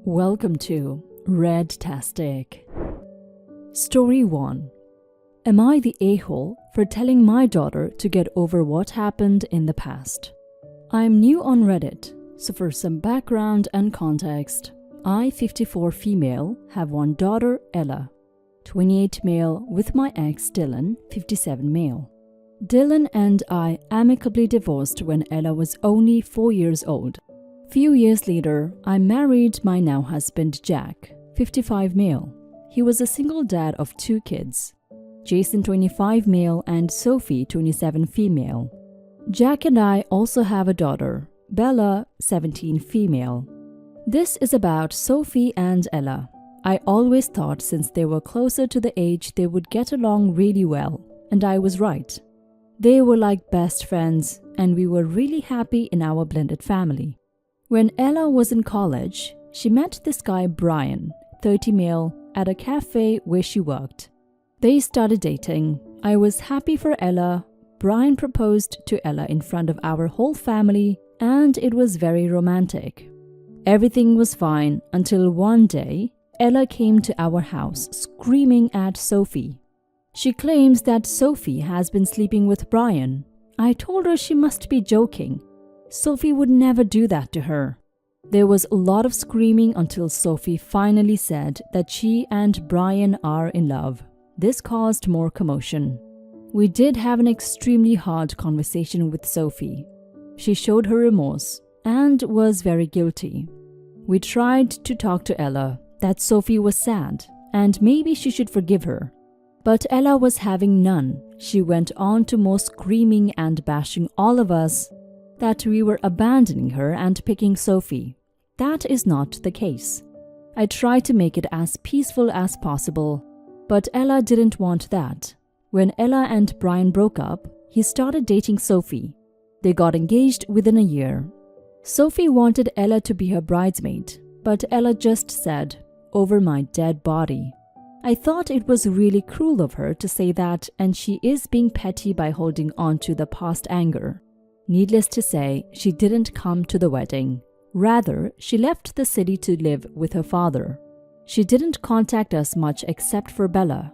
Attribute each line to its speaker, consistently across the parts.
Speaker 1: Welcome to Redtastic. Story 1. Am I the a-hole for telling my daughter to get over what happened in the past? I'm new on Reddit, so for some background and context, I, 54 female, have one daughter, Ella, 28 male, with my ex, Dylan, 57 male. Dylan and I amicably divorced when Ella was only 4 years old. Few years later, I married my now husband Jack, 55 male. He was a single dad of 2 kids, Jason 25 male and Sophie 27 female. Jack and I also have a daughter, Bella 17 female. This is about Sophie and Ella. I always thought since they were closer to the age they would get along really well, and I was right. They were like best friends and we were really happy in our blended family. When Ella was in college, she met this guy Brian, 30 male, at a cafe where she worked. They started dating. I was happy for Ella. Brian proposed to Ella in front of our whole family, and it was very romantic. Everything was fine until one day, Ella came to our house screaming at Sophie. She claims that Sophie has been sleeping with Brian. I told her she must be joking. Sophie would never do that to her. There was a lot of screaming until Sophie finally said that she and Brian are in love. This caused more commotion. We did have an extremely hard conversation with Sophie. She showed her remorse and was very guilty. We tried to talk to Ella that Sophie was sad and maybe she should forgive her. But Ella was having none. She went on to more screaming and bashing all of us that we were abandoning her and picking Sophie. That is not the case. I tried to make it as peaceful as possible, but Ella didn't want that. When Ella and Brian broke up, he started dating Sophie. They got engaged within a year. Sophie wanted Ella to be her bridesmaid, but Ella just said, "Over my dead body." I thought it was really cruel of her to say that, and she is being petty by holding on to the past anger. Needless to say, she didn't come to the wedding. Rather, she left the city to live with her father. She didn't contact us much except for Bella.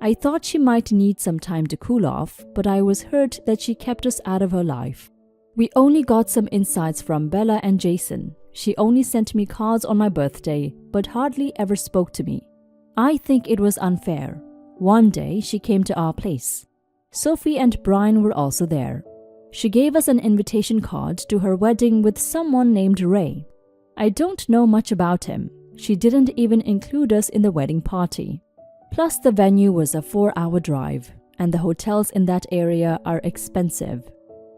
Speaker 1: I thought she might need some time to cool off, but I was hurt that she kept us out of her life. We only got some insights from Bella and Jason. She only sent me cards on my birthday, but hardly ever spoke to me. I think it was unfair. One day, she came to our place. Sophie and Brian were also there. She gave us an invitation card to her wedding with someone named Ray. I don't know much about him. She didn't even include us in the wedding party. Plus, the venue was a 4-hour drive, and the hotels in that area are expensive.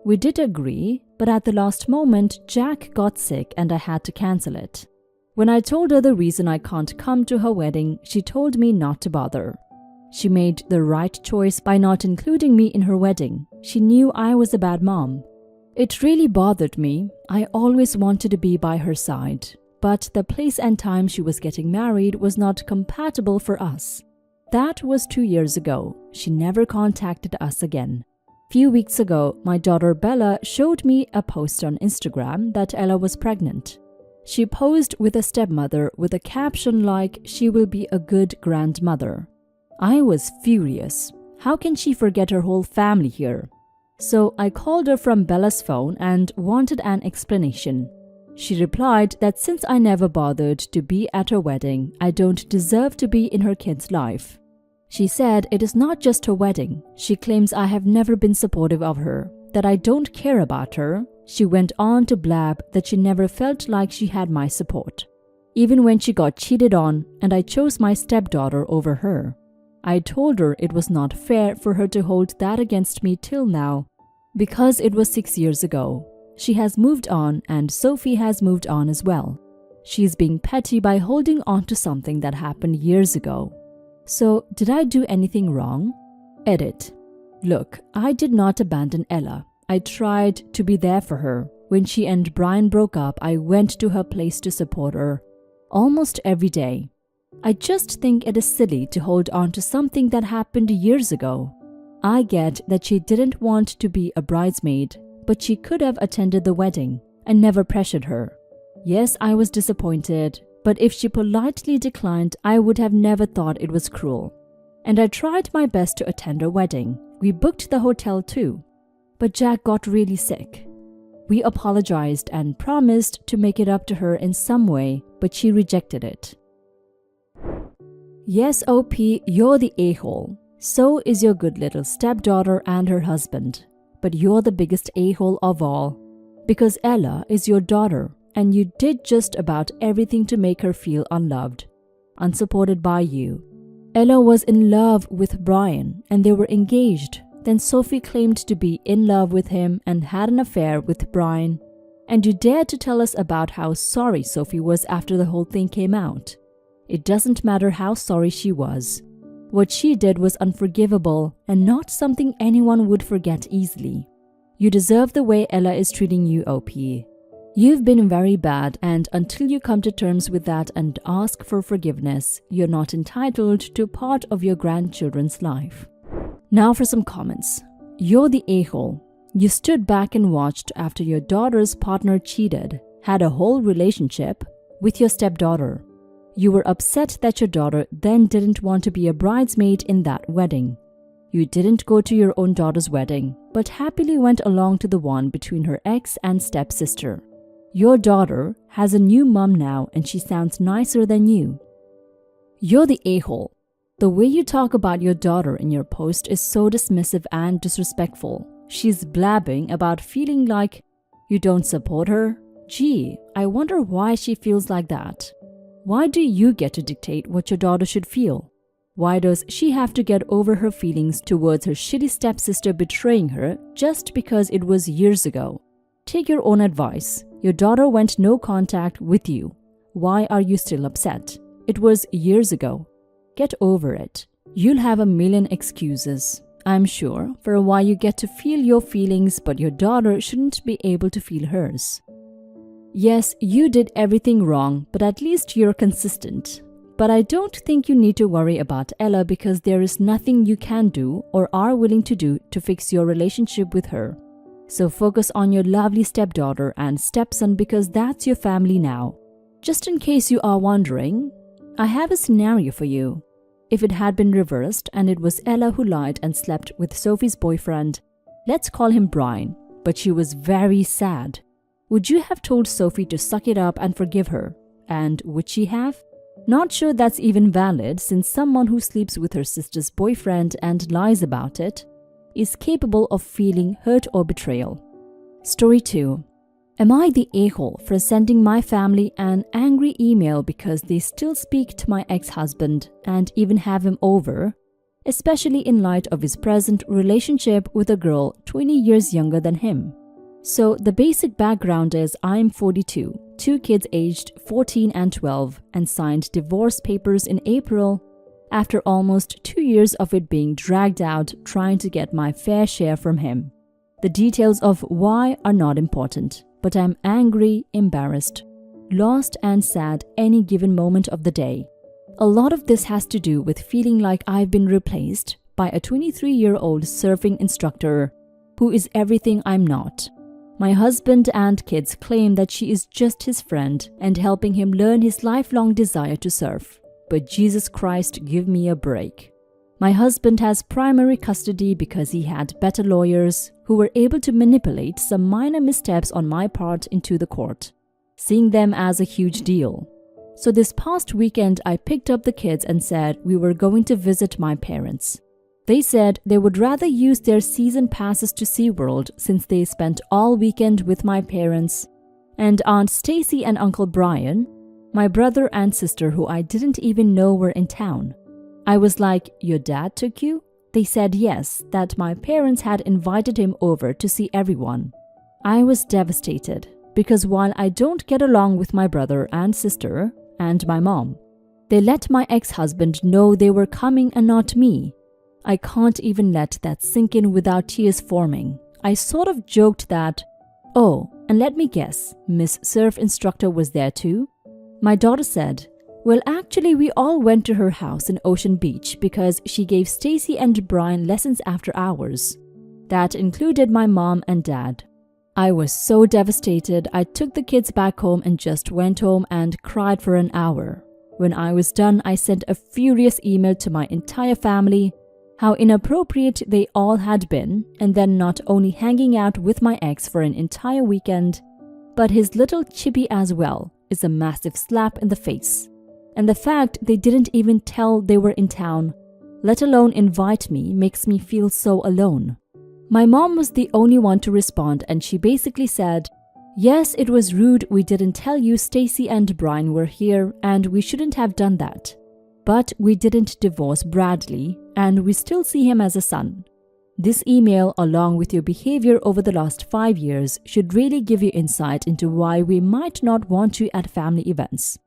Speaker 1: We did agree, but at the last moment, Jack got sick and I had to cancel it. When I told her the reason I can't come to her wedding, she told me not to bother. She made the right choice by not including me in her wedding. She knew I was a bad mom. It really bothered me. I always wanted to be by her side. But the place and time she was getting married was not compatible for us. That was 2 years ago. She never contacted us again. Few weeks ago, my daughter Bella showed me a post on Instagram that Ella was pregnant. She posed with a stepmother with a caption like, "She will be a good grandmother." I was furious. How can she forget her whole family here? So I called her from Bella's phone and wanted an explanation. She replied that since I never bothered to be at her wedding, I don't deserve to be in her kid's life. She said it is not just her wedding. She claims I have never been supportive of her, that I don't care about her. She went on to blab that she never felt like she had my support, even when she got cheated on and I chose my stepdaughter over her. I told her it was not fair for her to hold that against me till now, because it was 6 years ago. She has moved on and Sophie has moved on as well. She's being petty by holding on to something that happened years ago. So, did I do anything wrong? Edit. Look, I did not abandon Ella. I tried to be there for her. When she and Brian broke up, I went to her place to support her almost every day. I just think it is silly to hold on to something that happened years ago. I get that she didn't want to be a bridesmaid, but she could have attended the wedding. I never pressured her. Yes, I was disappointed, But if she politely declined, I would have never thought it was cruel. And I tried my best to attend her wedding. We booked the hotel too. But Jack got really sick. We apologized and promised to make it up to her in some way, but she rejected it. Yes, OP, you're the a-hole. So is your good little stepdaughter and her husband. But you're the biggest a-hole of all. Because Ella is your daughter, and you did just about everything to make her feel unloved, unsupported by you. Ella was in love with Brian, and they were engaged. Then Sophie claimed to be in love with him and had an affair with Brian. And you dared to tell us about how sorry Sophie was after the whole thing came out. It doesn't matter how sorry she was. What she did was unforgivable and not something anyone would forget easily. You deserve the way Ella is treating you, OP. You've been very bad, and until you come to terms with that and ask for forgiveness, you're not entitled to part of your grandchildren's life. Now for some comments. You're the a-hole. You stood back and watched after your daughter's partner cheated, had a whole relationship with your stepdaughter. You were upset that your daughter then didn't want to be a bridesmaid in that wedding. You didn't go to your own daughter's wedding, but happily went along to the one between her ex and stepsister. Your daughter has a new mom now and she sounds nicer than you. You're the a-hole. The way you talk about your daughter in your post is so dismissive and disrespectful. She's blabbing about feeling like you don't support her. Gee, I wonder why she feels like that. Why do you get to dictate what your daughter should feel? Why does she have to get over her feelings towards her shitty stepsister betraying her just because it was years ago? Take your own advice. Your daughter went no contact with you. Why are you still upset? It was years ago. Get over it. You'll have a million excuses, I'm sure, for why you get to feel your feelings, but your daughter shouldn't be able to feel hers. Yes, you did everything wrong, but at least you're consistent. But I don't think you need to worry about Ella because there is nothing you can do or are willing to do to fix your relationship with her. So focus on your lovely stepdaughter and stepson because that's your family now. Just in case you are wondering, I have a scenario for you. If it had been reversed and it was Ella who lied and slept with Sophie's boyfriend, let's call him Brian, but she was very sad. Would you have told Sophie to suck it up and forgive her? And would she have? Not sure that's even valid since someone who sleeps with her sister's boyfriend and lies about it is capable of feeling hurt or betrayal. Story 2. Am I the a-hole for sending my family an angry email because they still speak to my ex-husband and even have him over, especially in light of his present relationship with a girl 20 years younger than him? So the basic background is I'm 42, 2 kids aged 14 and 12, and signed divorce papers in April after almost 2 years of it being dragged out trying to get my fair share from him. The details of why are not important, but I'm angry, embarrassed, lost and sad any given moment of the day. A lot of this has to do with feeling like I've been replaced by a 23-year-old surfing instructor who is everything I'm not. My husband and kids claim that she is just his friend and helping him learn his lifelong desire to surf. But Jesus Christ, give me a break. My husband has primary custody because he had better lawyers who were able to manipulate some minor missteps on my part into the court, seeing them as a huge deal. So this past weekend, I picked up the kids and said we were going to visit my parents. They said they would rather use their season passes to SeaWorld since they spent all weekend with my parents and Aunt Stacy and Uncle Brian, my brother and sister who I didn't even know were in town. I was like, your dad took you? They said yes, that my parents had invited him over to see everyone. I was devastated because while I don't get along with my brother and sister and my mom, they let my ex-husband know they were coming and not me. I can't even let that sink in without tears forming. I sort of joked that, oh, and let me guess, Miss Surf Instructor was there too? My daughter said, well, actually we all went to her house in Ocean Beach because she gave Stacy and Brian lessons after hours. That included my mom and dad. I was so devastated, I took the kids back home and just went home and cried for an hour. When I was done, I sent a furious email to my entire family, how inappropriate they all had been, and then not only hanging out with my ex for an entire weekend, but his little chippy as well is a massive slap in the face. And the fact they didn't even tell they were in town, let alone invite me, makes me feel so alone. My mom was the only one to respond, and she basically said, "Yes, it was rude we didn't tell you Stacy and Brian were here and we shouldn't have done that. But we didn't divorce Bradley and we still see him as a son. This email, along with your behavior over the last 5 years, should really give you insight into why we might not want you at family events."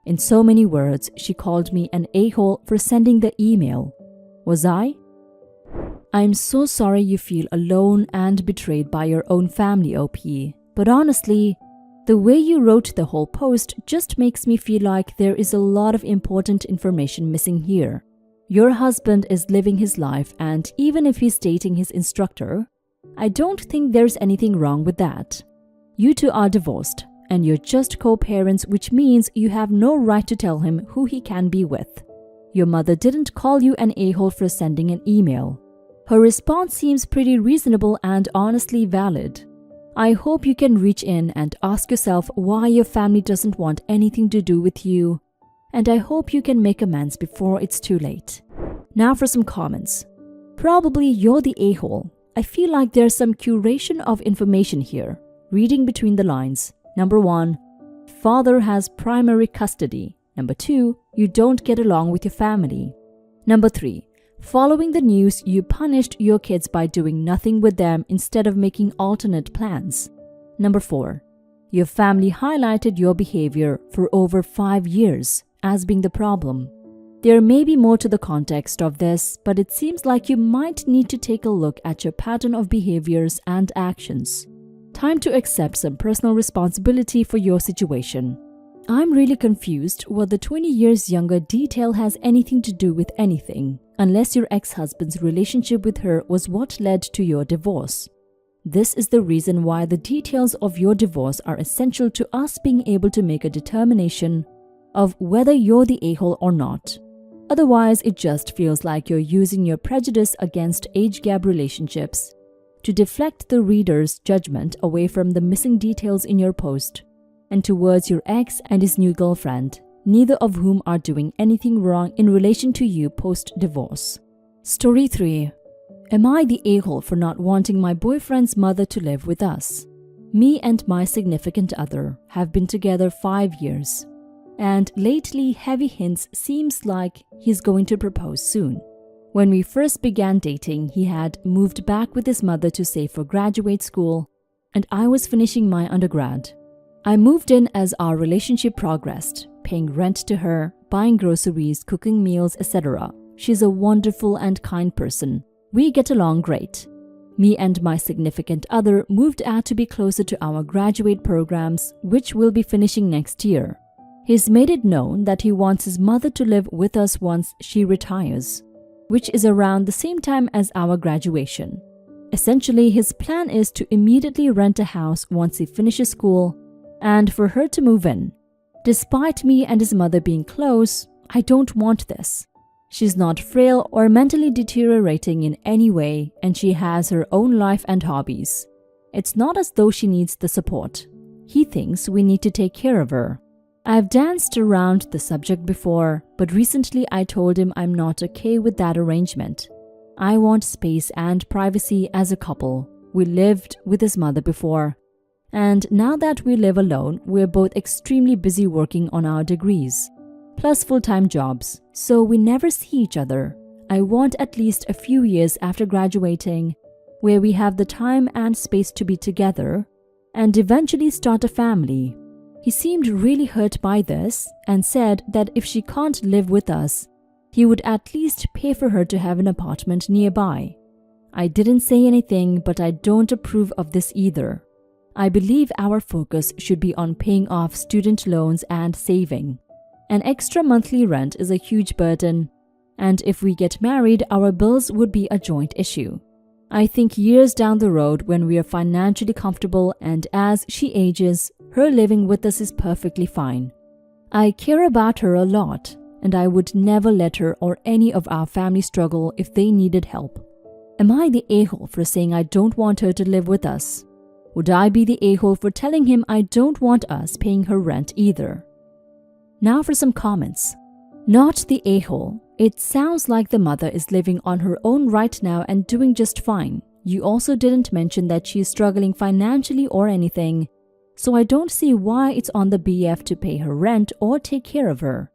Speaker 1: In so many words, she called me an a-hole for sending the email. Was I? I'm so sorry you feel alone and betrayed by your own family, OP. But honestly, the way you wrote the whole post just makes me feel like there is a lot of important information missing here. Your husband is living his life, and even if he's dating his instructor, I don't think there's anything wrong with that. You two are divorced, and you're just co-parents, which means you have no right to tell him who he can be with. Your mother didn't call you an a-hole for sending an email. Her response seems pretty reasonable and honestly valid. I hope you can reach in and ask yourself why your family doesn't want anything to do with you, and I hope you can make amends before it's too late. Now for some comments. Probably you're the a-hole. I feel like there's some curation of information here. Reading between the lines. Number 1, father has primary custody. Number 2, you don't get along with your family. Number 3, following the news, you punished your kids by doing nothing with them instead of making alternate plans. Number 4, your family highlighted your behavior for over 5 years as being the problem. There may be more to the context of this, but it seems like you might need to take a look at your pattern of behaviors and actions. Time to accept some personal responsibility for your situation. I'm really confused what the 20 years younger detail has anything to do with anything, unless your ex-husband's relationship with her was what led to your divorce. This is the reason why the details of your divorce are essential to us being able to make a determination of whether you're the a-hole or not. Otherwise, it just feels like you're using your prejudice against age gap relationships to deflect the reader's judgment away from the missing details in your post and towards your ex and his new girlfriend, neither of whom are doing anything wrong in relation to you post-divorce. Story 3. Am I the a-hole for not wanting my boyfriend's mother to live with us? Me and my significant other have been together 5 years, and lately heavy hints seems like he's going to propose soon. When we first began dating, he had moved back with his mother to save for graduate school, and I was finishing my undergrad. I moved in as our relationship progressed, paying rent to her, buying groceries, cooking meals, etc. She's a wonderful and kind person. We get along great. Me and my significant other moved out to be closer to our graduate programs, which will be finishing next year. He's made it known that he wants his mother to live with us once she retires, which is around the same time as our graduation. Essentially, his plan is to immediately rent a house once he finishes school and for her to move in. Despite me and his mother being close, I don't want this. She's not frail or mentally deteriorating in any way, and she has her own life and hobbies. It's not as though she needs the support. He thinks we need to take care of her. I've danced around the subject before, but recently I told him I'm not okay with that arrangement. I want space and privacy as a couple. We lived with his mother before, and now that we live alone, we're both extremely busy working on our degrees, plus full-time jobs, so we never see each other. I want at least a few years after graduating, where we have the time and space to be together, and eventually start a family. He seemed really hurt by this and said that if she can't live with us, he would at least pay for her to have an apartment nearby. I didn't say anything, but I don't approve of this either. I believe our focus should be on paying off student loans and saving. An extra monthly rent is a huge burden, and if we get married, our bills would be a joint issue. I think years down the road when we are financially comfortable and as she ages, her living with us is perfectly fine. I care about her a lot, and I would never let her or any of our family struggle if they needed help. Am I the a-hole for saying I don't want her to live with us? Would I be the a-hole for telling him I don't want us paying her rent either? Now for some comments. Not the a-hole. It sounds like the mother is living on her own right now and doing just fine. You also didn't mention that she is struggling financially or anything, so I don't see why it's on the BF to pay her rent or take care of her.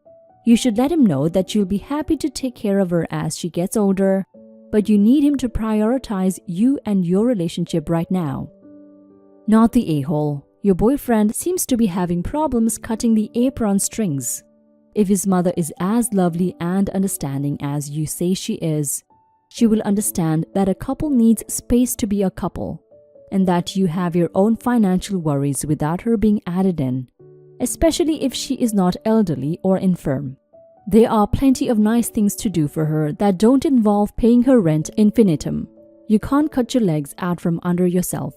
Speaker 1: You should let him know that you'll be happy to take care of her as she gets older, but you need him to prioritize you and your relationship right now. Not the a-hole. Your boyfriend seems to be having problems cutting the apron strings. If his mother is as lovely and understanding as you say she is, she will understand that a couple needs space to be a couple, and that you have your own financial worries without her being added in, especially if she is not elderly or infirm. There are plenty of nice things to do for her that don't involve paying her rent infinitum. You can't cut your legs out from under yourself.